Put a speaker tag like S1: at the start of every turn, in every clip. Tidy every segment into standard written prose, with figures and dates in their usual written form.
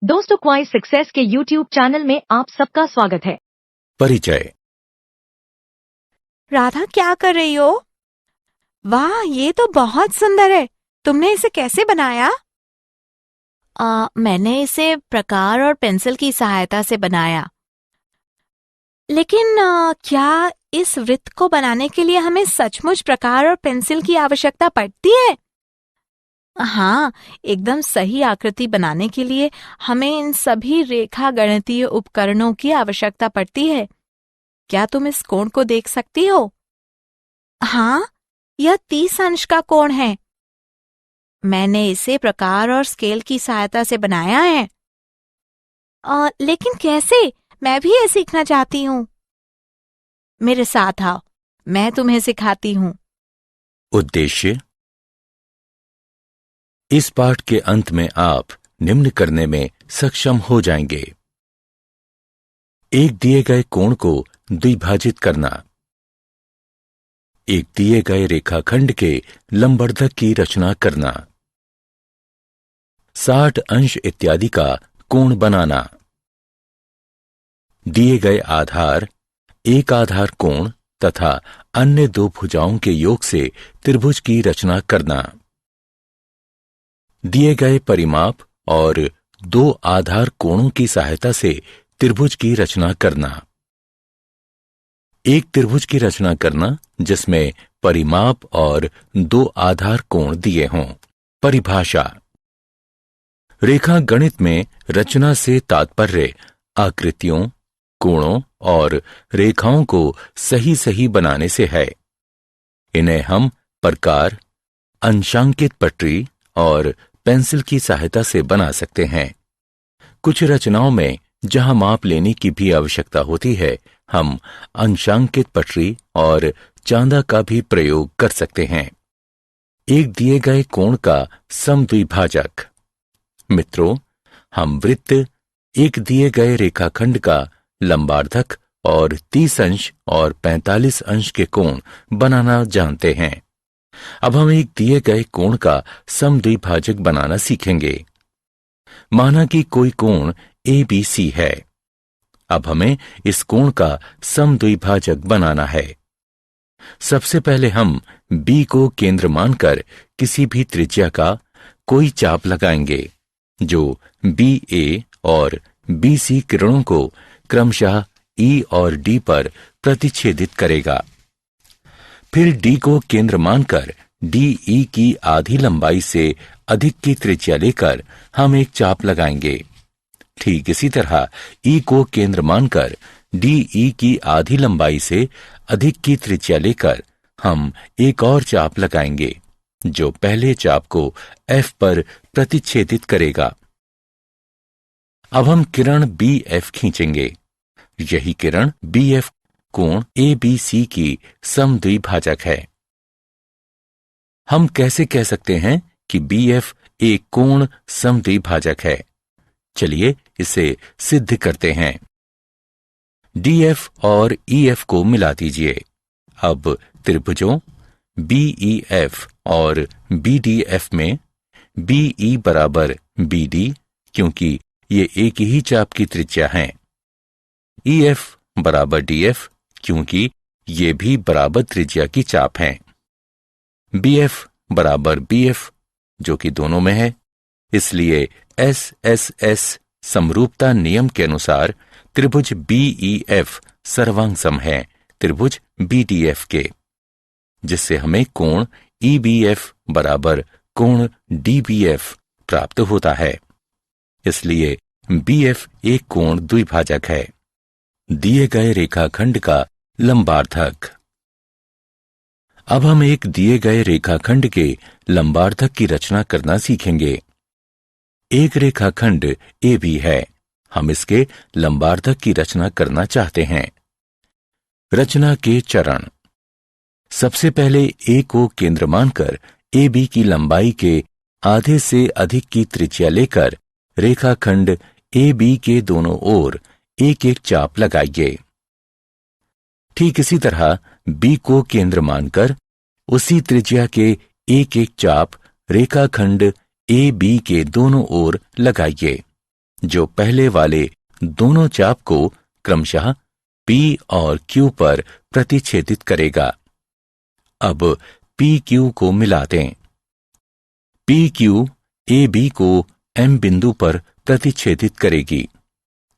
S1: दोस्तों, क्वाइज सक्सेस के YouTube channel में आप सबका स्वागत है।
S2: परिचय।
S3: राधा, क्या कर रही हो? वाह, ये तो बहुत सुंदर है। तुमने इसे कैसे बनाया? मैंने इसे प्रकार और पेंसिल की सहायता से बनाया। लेकिन क्या इस वृत्त को बनाने के लिए हमें सचमुच प्रकार और पेंसिल की आवश्यकता पड़ती है? हाँ, एकदम सही आकृति बनाने के लिए हमें इन सभी रेखा गणितीय उपकरणों की आवश्यकता पड़ती है। क्या तुम इस कोण को देख सकती हो? हाँ, यह 30 अंश का कोण है। मैंने इसे प्रकार और स्केल की सहायता से बनाया है। लेकिन कैसे? मैं भी ये सीखना चाहती हूँ। मेरे साथ आओ, मैं तुम्हें सिखाती हूँ।
S2: उद्देश्य। इस पाठ के अंत में आप निम्न करने में सक्षम हो जाएंगे। एक दिए गए कोण को द्विभाजित करना, एक दिए गए रेखाखंड के लंबवर्धक की रचना करना, 60 अंश इत्यादि का कोण बनाना, दिए गए आधार, एक आधार कोण तथा अन्य दो भुजाओं के योग से त्रिभुज की रचना करना, दिए गए परिमाप और दो आधार कोणों की सहायता से त्रिभुज की रचना करना, एक त्रिभुज की रचना करना जिसमें परिमाप और दो आधार कोण दिए हों। परिभाषा। रेखा गणित में रचना से तात्पर्य आकृतियों, कोणों और रेखाओं को सही सही बनाने से है। इन्हें हम प्रकार, अंशांकित पटरी और पेंसिल की सहायता से बना सकते हैं। कुछ रचनाओं में जहां माप लेने की भी आवश्यकता होती है, हम अंशांकित पटरी और चांदा का भी प्रयोग कर सकते हैं। एक दिए गए कोण का समद्विभाजक। मित्रों, हम वृत्त, एक दिए गए रेखाखंड का लंबार्धक और 30 अंश और 45 अंश के कोण बनाना जानते हैं। अब हम एक दिए गए कोण का समद्विभाजक बनाना सीखेंगे। माना कि कोई कोण ABC है। अब हमें इस कोण का समद्विभाजक बनाना है। सबसे पहले हम B को केंद्र मानकर किसी भी त्रिज्या का कोई चाप लगाएंगे जो BA और BC किरणों को क्रमशः E और D पर प्रतिच्छेदित करेगा। फिर D को केंद्र मानकर DE की आधी लंबाई से अधिक की त्रिज्या लेकर हम एक चाप लगाएंगे। ठीक इसी तरह E को केंद्र मानकर DE की आधी लंबाई से अधिक की त्रिज्या लेकर हम एक और चाप लगाएंगे जो पहले चाप को F पर प्रतिच्छेदित करेगा। अब हम किरण BF खींचेंगे। यही किरण BF कोण ABC की समद्विभाजक है। हम कैसे कह सकते हैं कि BF एक कोण समद्विभाजक है? चलिए इसे सिद्ध करते हैं। DF और EF को मिला दीजिए। अब त्रिभुजों BEF और BDF में BE बराबर BD, क्योंकि ये एक ही चाप की त्रिज्या हैं। EF बराबर DF, क्योंकि ये भी बराबर त्रिज्या की चाप हैं। BF बराबर BF, जो कि दोनों में है। इसलिए SSS समरूपता नियम के अनुसार त्रिभुज BEF सर्वांग है त्रिभुज BDF के, जिससे हमें कोण EBF बराबर कोण DBF प्राप्त होता है। इसलिए BF एक कोण द्विभाजक है। दिए गए रेखाखंड का लंबार्धक। अब हम एक दिए गए रेखाखंड के लंबार्धक की रचना करना सीखेंगे। एक रेखाखंड AB है। हम इसके लंबार्धक की रचना करना चाहते हैं। रचना के चरण। सबसे पहले A को केंद्र मानकर AB की लंबाई के आधे से अधिक की त्रिज्या लेकर रेखाखंड AB के दोनों ओर एक एक चाप लगाइए। ठीक इसी तरह B को केंद्र मानकर उसी त्रिज्या के एक एक चाप रेखाखंड AB के दोनों ओर लगाइए। जो पहले वाले दोनों चाप को क्रमशः P और Q पर प्रतिच्छेदित करेगा। अब PQ को मिला दें। PQ AB को M बिंदु पर प्रतिच्छेदित करेगी।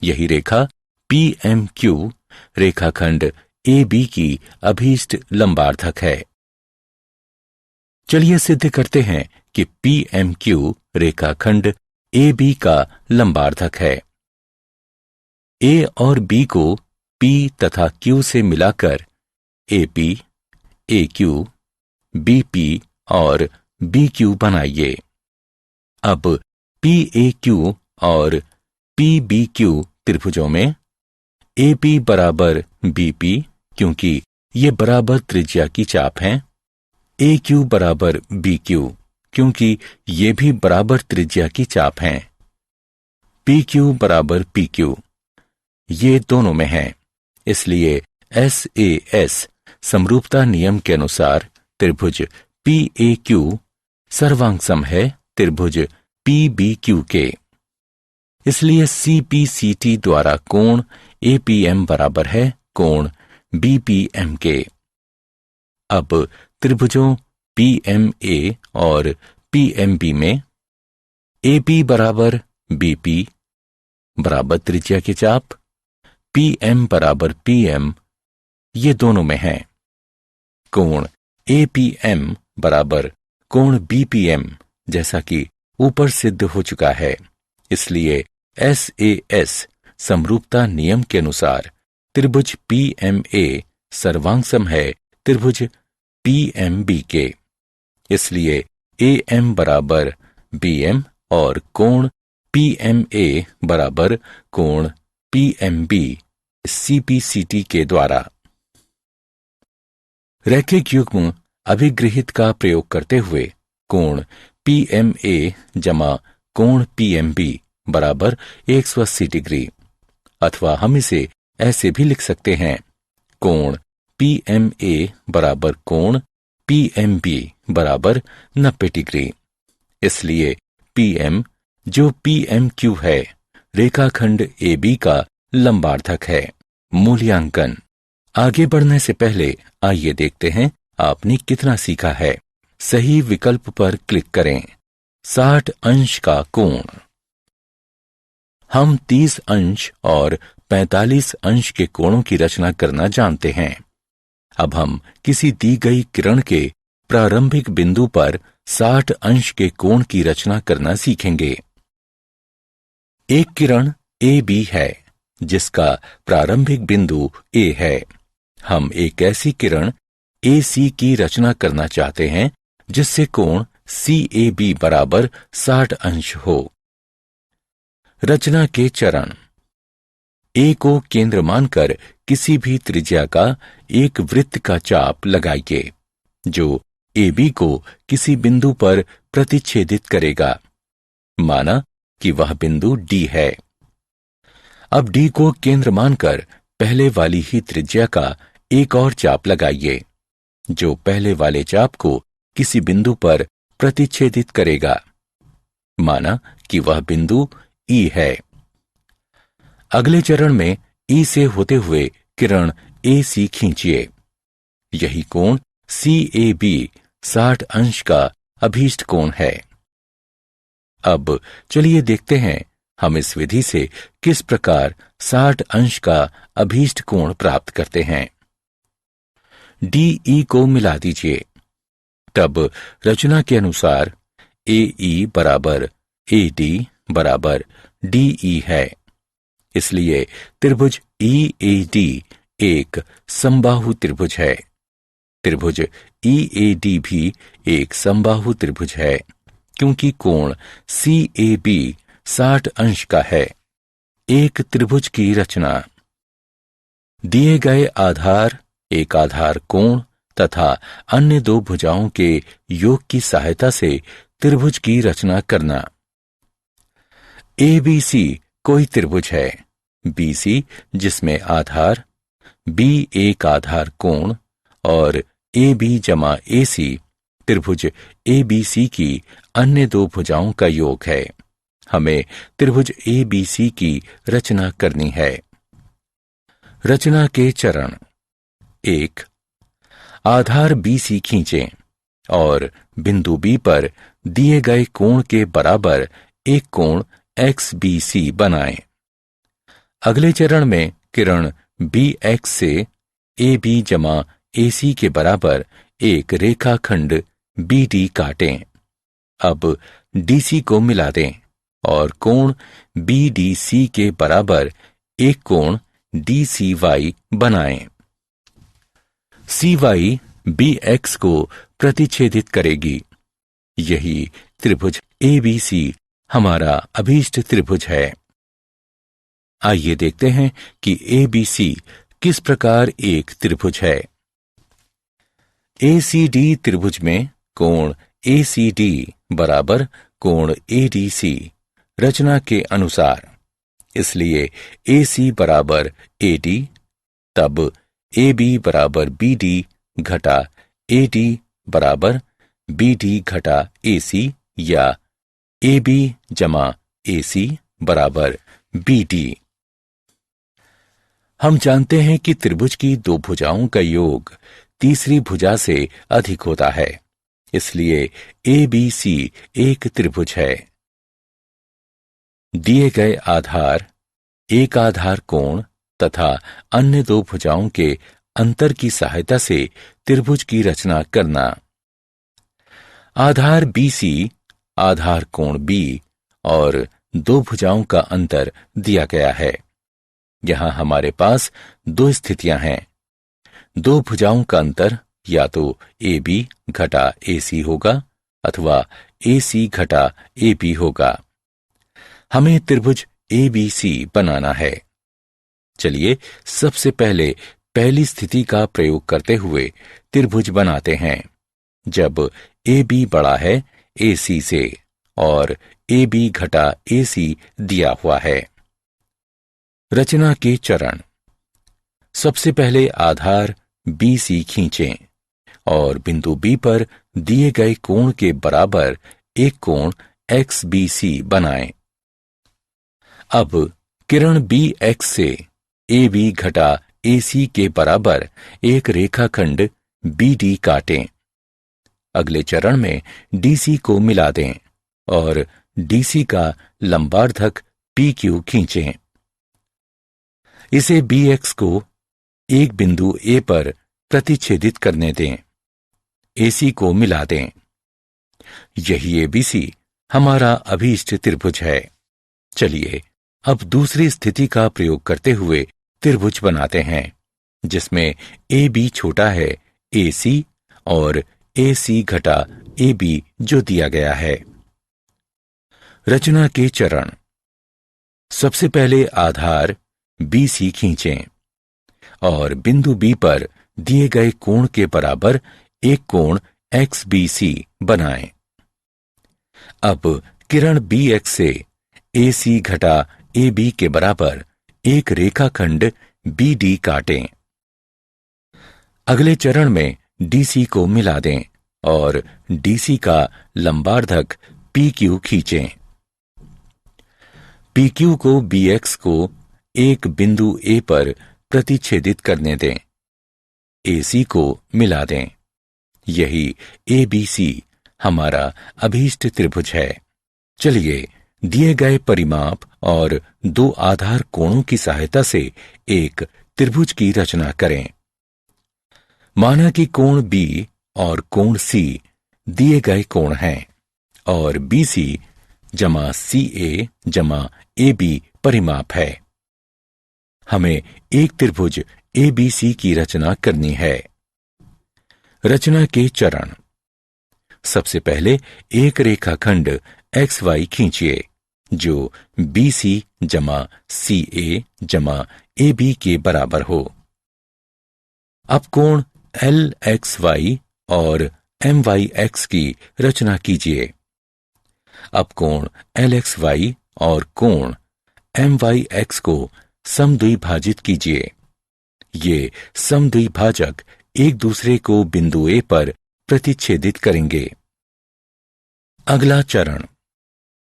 S2: यही रेखा PMQ रेखाखंड AB की अभीष्ट लंबार्धक है। चलिए सिद्ध करते हैं कि PMQ रेखाखंड AB का लंबार्धक है। A और B को P तथा Q से मिलाकर AP, AQ, BP और BQ बनाइए। अब PAQ और PBQ त्रिभुजों में AP बराबर BP क्योंकि ये बराबर त्रिज्या की चाप हैं, AQ बराबर BQ क्योंकि ये भी बराबर त्रिज्या की चाप हैं, PQ बराबर PQ ये दोनों में हैं। इसलिए SAS समरूपता नियम के अनुसार त्रिभुज PAQ सर्वांगसम है त्रिभुज PBQ के। इसलिए CPCT द्वारा कोण APM बराबर है कोण BPM के। अब त्रिभुजों PMA और PMB में AP बराबर BP बराबर त्रिज्या की चाप, PM बराबर PM ये दोनों में हैं। कोण APM बराबर कोण BPM जैसा कि ऊपर सिद्ध हो चुका है। इसलिए SAS समरूपता नियम के अनुसार त्रिभुज PMA सर्वांगसम है त्रिभुज PMB के। इसलिए AM बराबर BM और कोण PMA बराबर कोण PMB CPCT के द्वारा। रैखिक युग्म अभिगृहित का प्रयोग करते हुए कोण PMA जमा कोण PMB बराबर 180 डिग्री, अथवा हम इसे ऐसे भी लिख सकते हैं कोण PMA बराबर कोण PMB बराबर 90 डिग्री। इसलिए PM जो PMQ है रेखाखंड AB का लंबार्धक है। मूल्यांकन। आगे बढ़ने से पहले आइए देखते हैं आपने कितना सीखा है। सही विकल्प पर क्लिक करें। 60 अंश का कोण। हम 30 अंश और 45 अंश के कोणों की रचना करना जानते हैं। अब हम किसी दी गई किरण के प्रारंभिक बिंदु पर 60 अंश के कोण की रचना करना सीखेंगे। एक किरण AB है जिसका प्रारंभिक बिंदु A है। हम एक ऐसी किरण AC की रचना करना चाहते हैं जिससे कोण CAB बराबर 60 अंश हो। रचना के चरण। A को केंद्र मानकर किसी भी त्रिज्या का एक वृत्त का चाप लगाइए जो AB को किसी बिंदु पर प्रतिच्छेदित करेगा। माना कि वह बिंदु D है। अब D को केंद्र मानकर पहले वाली ही त्रिज्या का एक और चाप लगाइए जो पहले वाले चाप को किसी बिंदु पर प्रतिच्छेदित करेगा। माना कि वह बिंदु E है। अगले चरण में E से होते हुए किरण AC खींचिए। यही कोण CAB 60 अंश का अभीष्ट कोण है। अब चलिए देखते हैं हम इस विधि से किस प्रकार 60 अंश का अभीष्ट कोण प्राप्त करते हैं। DE को मिला दीजिए। तब रचना के अनुसार AE बराबर AD बराबर DE है। इसलिए त्रिभुज EAD एक समबाहु त्रिभुज है। त्रिभुज EAD भी एक समबाहु त्रिभुज है क्योंकि कोण CAB 60 अंश का है। एक त्रिभुज की रचना। दिए गए आधार, एक आधार कोण तथा अन्य दो भुजाओं के योग की सहायता से त्रिभुज की रचना करना। ABC कोई त्रिभुज है। BC जिसमें आधार, B एक आधार कोण और AB जमा AC त्रिभुज ABC की अन्य दो भुजाओं का योग है। हमें त्रिभुज ABC की रचना करनी है। रचना के चरण। 1. आधार BC खींचें और बिंदु B पर दिए गए कोण के बराबर एक कोण XBC बनाएं। अगले चरण में किरण BX से AB जमा AC के बराबर एक रेखाखंड BD काटें। अब DC को मिला दें और कोण BDC के बराबर एक कोण DCY बनाएं। CY BX को प्रतिच्छेदित करेगी। यही त्रिभुज ABC हमारा अभीष्ट त्रिभुज है। आइए देखते हैं कि ABC किस प्रकार एक त्रिभुज है। ACD त्रिभुज में कोण ACD बराबर कोण ADC रचना के अनुसार, इसलिए AC बराबर AD, तब AB बराबर BD घटा AD बराबर BD घटा AC या AB जमा AC बराबर BD। हम जानते हैं कि त्रिभुज की दो भुजाओं का योग तीसरी भुजा से अधिक होता है, इसलिए ABC एक त्रिभुज है। दिए गए आधार, एक आधार कोण तथा अन्य दो भुजाओं के अंतर की सहायता से त्रिभुज की रचना करना। आधार BC, आधार कोण B और दो भुजाओं का अंतर दिया गया है। यहां हमारे पास दो स्थितियां हैं। दो भुजाओं का अंतर या तो AB घटा AC होगा अथवा AC घटा AB होगा। हमें त्रिभुज ABC बनाना है। चलिए सबसे पहले पहली स्थिति का प्रयोग करते हुए त्रिभुज बनाते हैं, जब AB बड़ा है AC से और AB घटा AC दिया हुआ है। रचना के चरण। सबसे पहले आधार BC खींचें और बिंदु B पर दिए गए कोण के बराबर एक कोण XBC बनाएं। अब किरण BX से AB घटा AC के बराबर एक रेखाखंड BD काटें। अगले चरण में DC को मिला दें और DC का लंबार्धक PQ खींचें। इसे BX को एक बिंदु A पर प्रतिच्छेदित करने दें। AC को मिला दें। यही ABC हमारा अभीष्ट त्रिभुज है। चलिए अब दूसरी स्थिति का प्रयोग करते हुए त्रिभुज बनाते हैं, जिसमें AB छोटा है AC और AC घटा AB जो दिया गया है। रचना के चरण। सबसे पहले आधार BC खींचें और बिंदु B पर दिए गए कोण के बराबर एक कोण XBC बनाएं। अब किरण BX से AC घटा AB के बराबर एक रेखाखंड BD काटें। अगले चरण में DC को मिला दें और DC का लंबार्धक PQ खींचें। PQ को BX को एक बिंदु A पर प्रतिच्छेदित करने दें। AC को मिला दें। यही ABC हमारा अभीष्ट त्रिभुज है। चलिए दिए गए परिमाप और दो आधार कोणों की सहायता से एक त्रिभुज की रचना करें। माना कि कोण B और कोण C दिए गए कोण हैं और BC जमा CA जमा AB परिमाप है। हमें एक त्रिभुज ABC की रचना करनी है। रचना के चरण। सबसे पहले एक रेखाखंड XY खींचिए जो BC जमा CA जमा AB के बराबर हो। अब कोण LXY और MYX की रचना कीजिए। अब कोण LXY और कोण MYX को समद्विभाजित कीजिए। ये समद्विभाजक एक दूसरे को बिंदु A पर प्रतिच्छेदित करेंगे। अगला चरण।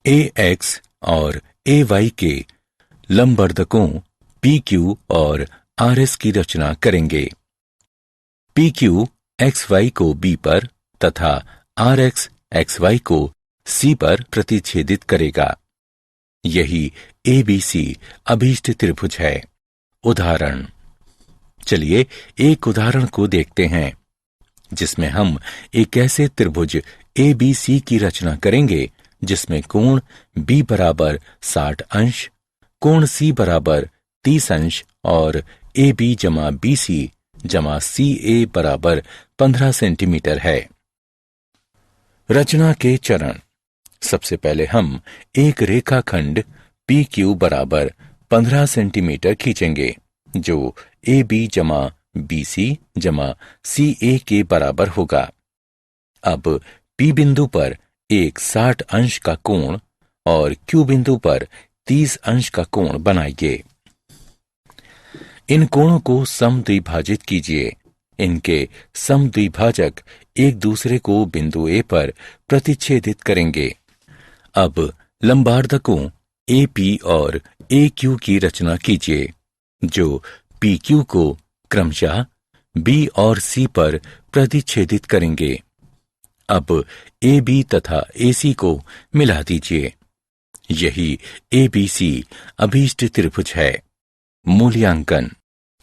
S2: AX और AY के लंबवर्धकों PQ और RS की रचना करेंगे। PQ XY को B पर तथा RX XY को C पर प्रतिच्छेदित करेगा। यही ABC अभीष्ट त्रिभुज है। उदाहरण, चलिए एक उदाहरण को देखते हैं जिसमें हम एक ऐसे त्रिभुज ABC की रचना करेंगे जिसमें कोण B बराबर 60 अंश, कोण C बराबर 30 अंश और AB जमा BC जमा CA बराबर 15 सेंटीमीटर है। रचना के चरण। सबसे पहले हम एक रेखाखंड PQ बराबर 15 सेंटीमीटर खींचेंगे जो AB जमा BC जमा CA के बराबर होगा। अब P बिंदु पर एक 60 अंश का कोण और Q बिंदु पर 30 अंश का कोण बनाइए। इन कोणों को समद्विभाजित कीजिए। इनके समद्विभाजक एक दूसरे को बिंदु A पर प्रतिच्छेदित करेंगे। अब लंबवर्धकों AP और AQ की रचना कीजिए जो PQ को क्रमशः B और C पर प्रतिच्छेदित करेंगे। अब AB तथा AC को मिला दीजिए। यही ABC अभीष्ट त्रिभुज है। मूल्यांकन।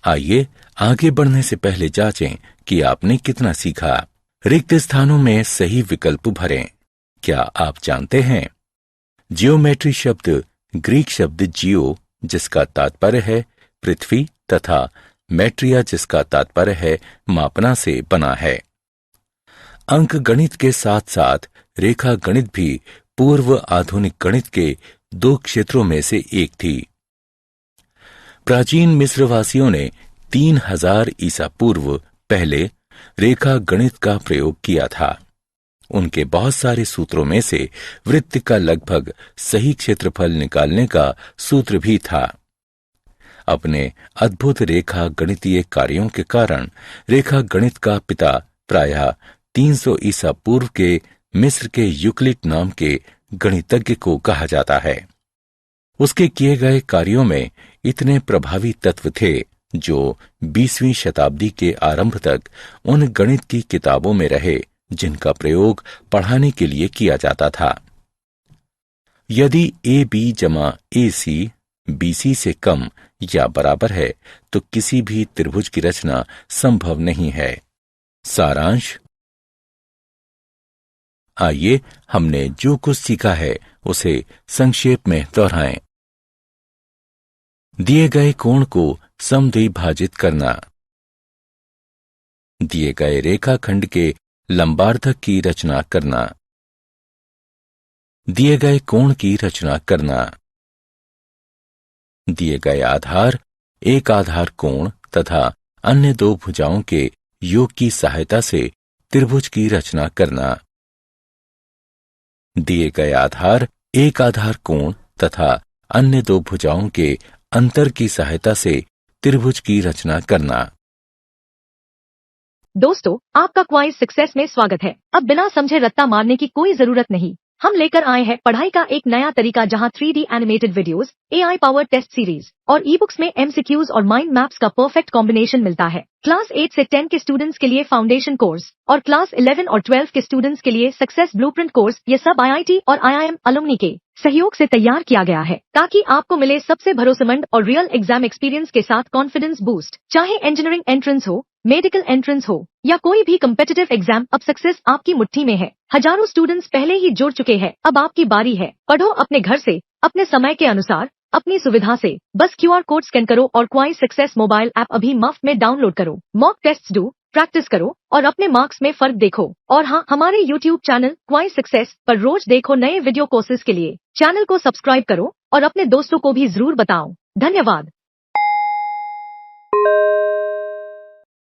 S2: आइए आगे बढ़ने से पहले जांचें कि आपने कितना सीखा। रिक्त स्थानों में सही विकल्प भरें। क्या आप जानते हैं जियोमेट्री शब्द ग्रीक शब्द जियो जिसका तात्पर्य है पृथ्वी तथा मैट्रिया जिसका तात्पर्य है मापना से बना है। अंक गणित के साथ साथ रेखा गणित भी पूर्व आधुनिक गणित के दो क्षेत्रों में से एक थी। प्राचीन मिस्रवासियों ने 3000 ईसा पूर्व पहले रेखा गणित का प्रयोग किया था। उनके बहुत सारे सूत्रों में से वृत्त का लगभग सही क्षेत्रफल निकालने का सूत्र भी था। अपने अद्भुत रेखा गणितीय कार्यों के कारण रेखा गणित का पिता प्रायः 300 ईसा पूर्व के मिस्र के यूक्लिड नाम के गणितज्ञ को कहा जाता है। उसके किए गए कार्यों में इतने प्रभावी तत्व थे जो 20वीं शताब्दी के आरंभ तक उन गणित की किताबों में रहे जिनका प्रयोग पढ़ाने के लिए किया जाता था। यदि AB जमा AC BC से कम या बराबर है तो किसी भी त्रिभुज की रचना संभव नहीं है। सारांश। आइए हमने जो कुछ सीखा है उसे संक्षेप में दोहराएं। दिए गए कोण को समद्विभाजित करना, दिए गए रेखाखंड के लंबार्धक की रचना करना, दिए गए कोण की रचना करना, दिए गए आधार एक आधार कोण तथा अन्य दो भुजाओं के योग की सहायता से त्रिभुज की रचना करना, दिए गए आधार एक आधार कोण तथा अन्य दो भुजाओं के अंतर की सहायता से त्रिभुज की रचना करना।
S1: दोस्तों, आपका क्वाइज सक्सेस में स्वागत है। अब बिना समझे रट्टा मारने की कोई जरूरत नहीं। हम लेकर आए हैं पढ़ाई का एक नया तरीका जहां 3D animated videos, AI power test series और ई बुक्स में MCQs और माइंड मैप्स का परफेक्ट कॉम्बिनेशन मिलता है। क्लास 8 से 10 के स्टूडेंट्स के लिए फाउंडेशन कोर्स और क्लास 11 और 12 के स्टूडेंट्स के लिए सक्सेस ब्लूप्रिंट कोर्स, ये सब IIT और IIM अलुमनी के सहयोग से तैयार किया गया है ताकि आपको मिले सबसे भरोसेमंद और रियल एग्जाम एक्सपीरियंस के साथ कॉन्फिडेंस बूस्ट। चाहे इंजीनियरिंग एंट्रेंस हो, मेडिकल एंट्रेंस हो या कोई भी कम्पिटिटिव एग्जाम, अब सक्सेस आपकी मुट्ठी में है। हजारों स्टूडेंट्स पहले ही जुड़ चुके हैं, अब आपकी बारी है। पढ़ो अपने घर से, अपने समय के अनुसार, अपनी सुविधा से। बस QR कोड स्कैन करो और क्वाइज सक्सेस मोबाइल ऐप अभी मुफ्त में डाउनलोड करो। मॉक टेस्ट्स दो, प्रैक्टिस करो और अपने मार्क्स में फर्क देखो। और हाँ, हमारे YouTube चैनल क्वाइज सक्सेस पर रोज देखो नए वीडियो कोर्सेज के लिए। चैनल को सब्सक्राइब करो और अपने दोस्तों को भी जरूर बताओ। धन्यवाद।